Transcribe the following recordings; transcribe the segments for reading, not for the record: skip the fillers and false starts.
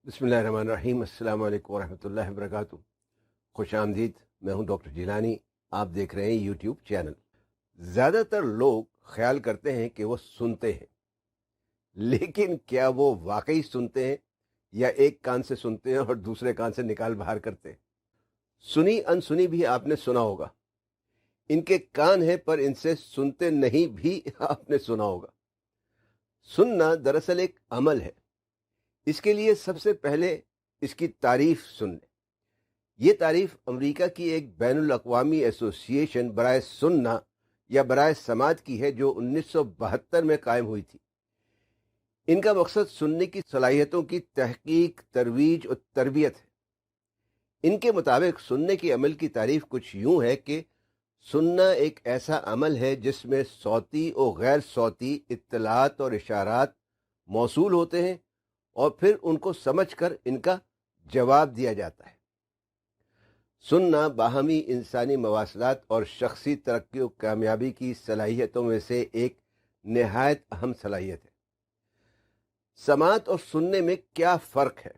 बिस्मिल्लाहिर्रहमानिर्रहीम। अस्सलाम वालेकुम वरहमतुल्लाहि वबरकातुहू। खुश आमदीद। मैं हूं डॉक्टर जिलानी। आप देख रहे हैं यूट्यूब चैनल। ज़्यादातर लोग ख्याल करते हैं कि वो सुनते हैं, लेकिन क्या वो वाकई सुनते हैं या एक कान से सुनते हैं और दूसरे कान से निकाल बाहर करते हैं? सुनी अनसुनी भी आपने सुना होगा। इनके कान हैं पर इनसे सुनते नहीं भी आपने सुना होगा। सुनना दरअसल एक अमल है। इसके लिए सबसे पहले इसकी तारीफ सुन लें। ये तारीफ अमेरिका की एक बैनुल अक़वामी एसोसिएशन बराए सुन्ना या बराए समात की है, जो 1972 में कायम हुई थी। इनका मकसद सुनने की सलाहियतों की तहकीक, तरवीज और तरबियत है। इनके मुताबिक सुनने के अमल की तारीफ कुछ यूं है कि सुनना एक ऐसा अमल है जिसमें सौती और गैर सौती इत्तलात और इशारात मौसूल होते हैं और फिर उनको समझकर इनका जवाब दिया जाता है। सुनना बाहमी इंसानी मवासलात और शख्सी तरक्की और कामयाबी की सलाहियतों में से एक नहायत अहम सलाहियत है। समात और सुनने में क्या फ़र्क है?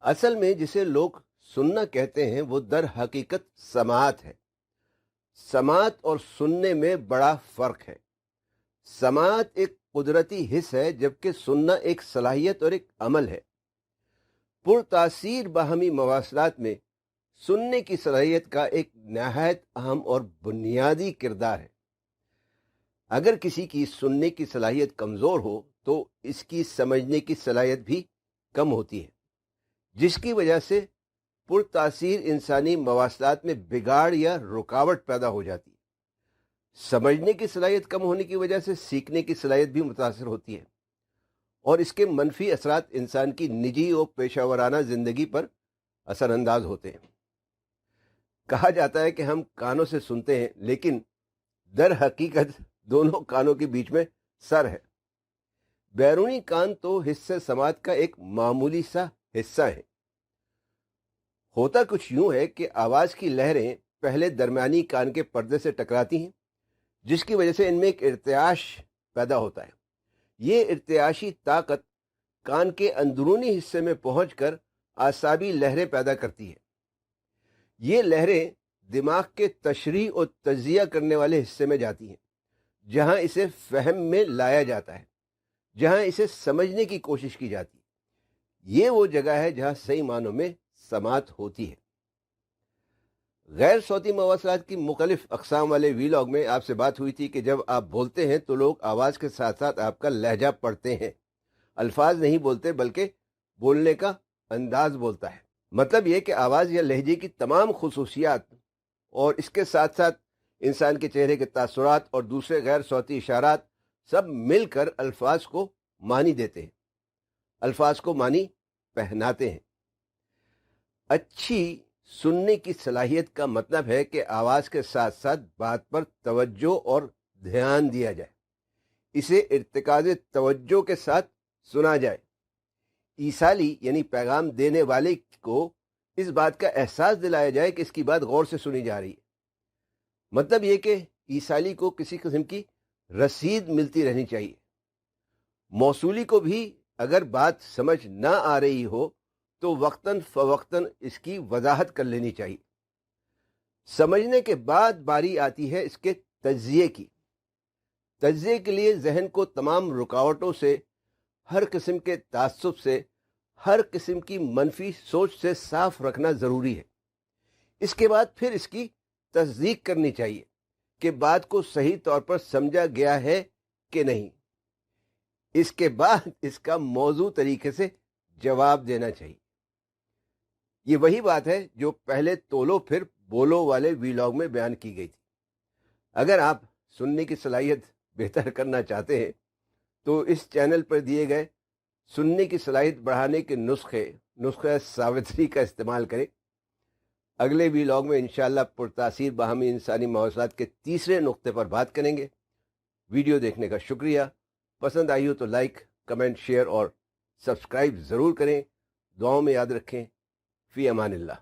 असल में जिसे लोग सुनना कहते हैं वो दर हकीकत समात है। समात और सुनने में बड़ा फ़र्क है। समात एक कुदरती हिस्स है, जबकि सुनना एक सलाहियत और एक अमल है। पुरतासीर बाहमी मवासलात में सुनने की सलाहियत का एक नहायत अहम और बुनियादी किरदार है। अगर किसी की सुनने की सलाहियत कमज़ोर हो तो इसकी समझने की सलाहियत भी कम होती है, जिसकी वजह से पुरतासीर इंसानी मवासलात में बिगाड़ या रुकावट पैदा हो जाती है। समझने की सलाहियत कम होने की वजह से सीखने की सलाहियत भी मुतासर होती है और इसके मनफी असरात इंसान की निजी और पेशावराना ज़िंदगी पर असरअंदाज होते हैं। कहा जाता है कि हम कानों से सुनते हैं, लेकिन दर हकीकत दोनों कानों के बीच में सर है। बैरूनी कान तो हिस्से समात का एक मामूली सा हिस्सा है। होता कुछ यूं है कि आवाज़ की लहरें पहले दरमियानी कान के पर्दे से टकराती हैं, जिसकी वजह से इनमें एक इर्तियाश पैदा होता है। ये इर्तियाशी ताकत कान के अंदरूनी हिस्से में पहुंचकर आसाबी लहरें पैदा करती है। ये लहरें दिमाग के तशरीह और तज्जिया करने वाले हिस्से में जाती हैं, जहां इसे फहम में लाया जाता है, जहां इसे समझने की कोशिश की जाती है। ये वो जगह है जहां सही मानों में समात होती है। गैर सौती मवासलात की मुख्तलिफ अक़साम वाले वीलॉग में आपसे बात हुई थी कि जब आप बोलते हैं तो लोग आवाज़ के साथ साथ आपका लहजा पढ़ते हैं। अल्फाज नहीं बोलते, बल्कि बोलने का अंदाज बोलता है। मतलब यह कि आवाज़ या लहजे की तमाम खुसूसियात और इसके साथ साथ इंसान के चेहरे के तासुरात और दूसरे गैर सौती इशारात सब मिलकर अल्फाज को मानी देते हैं, अल्फाज को मानी पहनाते हैं। अच्छी सुनने की सलाहियत का मतलब है कि आवाज़ के साथ साथ बात पर तवज्जो और ध्यान दिया जाए, इसे इर्तिकाज़े तवज्जो के साथ सुना जाए। ईसाली यानी पैगाम देने वाले को इस बात का एहसास दिलाया जाए कि इसकी बात गौर से सुनी जा रही है। मतलब ये कि ईसाली को किसी किस्म की रसीद मिलती रहनी चाहिए। मौसूली को भी अगर बात समझ ना आ रही हो तो वक्तन फ़वक्तन इसकी वजाहत कर लेनी चाहिए। समझने के बाद बारी आती है इसके तज्जिए की। तज्जिए के लिए जहन को तमाम रुकावटों से, हर किस्म के तासुब से, हर किस्म की मनफी सोच से साफ रखना ज़रूरी है। इसके बाद फिर इसकी तस्दीक करनी चाहिए कि बात को सही तौर पर समझा गया है कि नहीं। इसके बाद इसका मौजू तरीके से जवाब देना चाहिए। ये वही बात है जो पहले तोलो फिर बोलो वाले वीलॉग में बयान की गई थी। अगर आप सुनने की सलाहियत बेहतर करना चाहते हैं तो इस चैनल पर दिए गए सुनने की सलाहियत बढ़ाने के नुस्खे सावित्री का इस्तेमाल करें। अगले वीलॉग में इंशाअल्लाह पुरतासीर बाहमी इंसानी मवासलात के तीसरे नुक्ते पर बात करेंगे। वीडियो देखने का शुक्रिया। पसंद आई हो तो लाइक, कमेंट, शेयर और सब्सक्राइब ज़रूर करें। दुआओं में याद रखें। फ़ी अमानिल्लाह।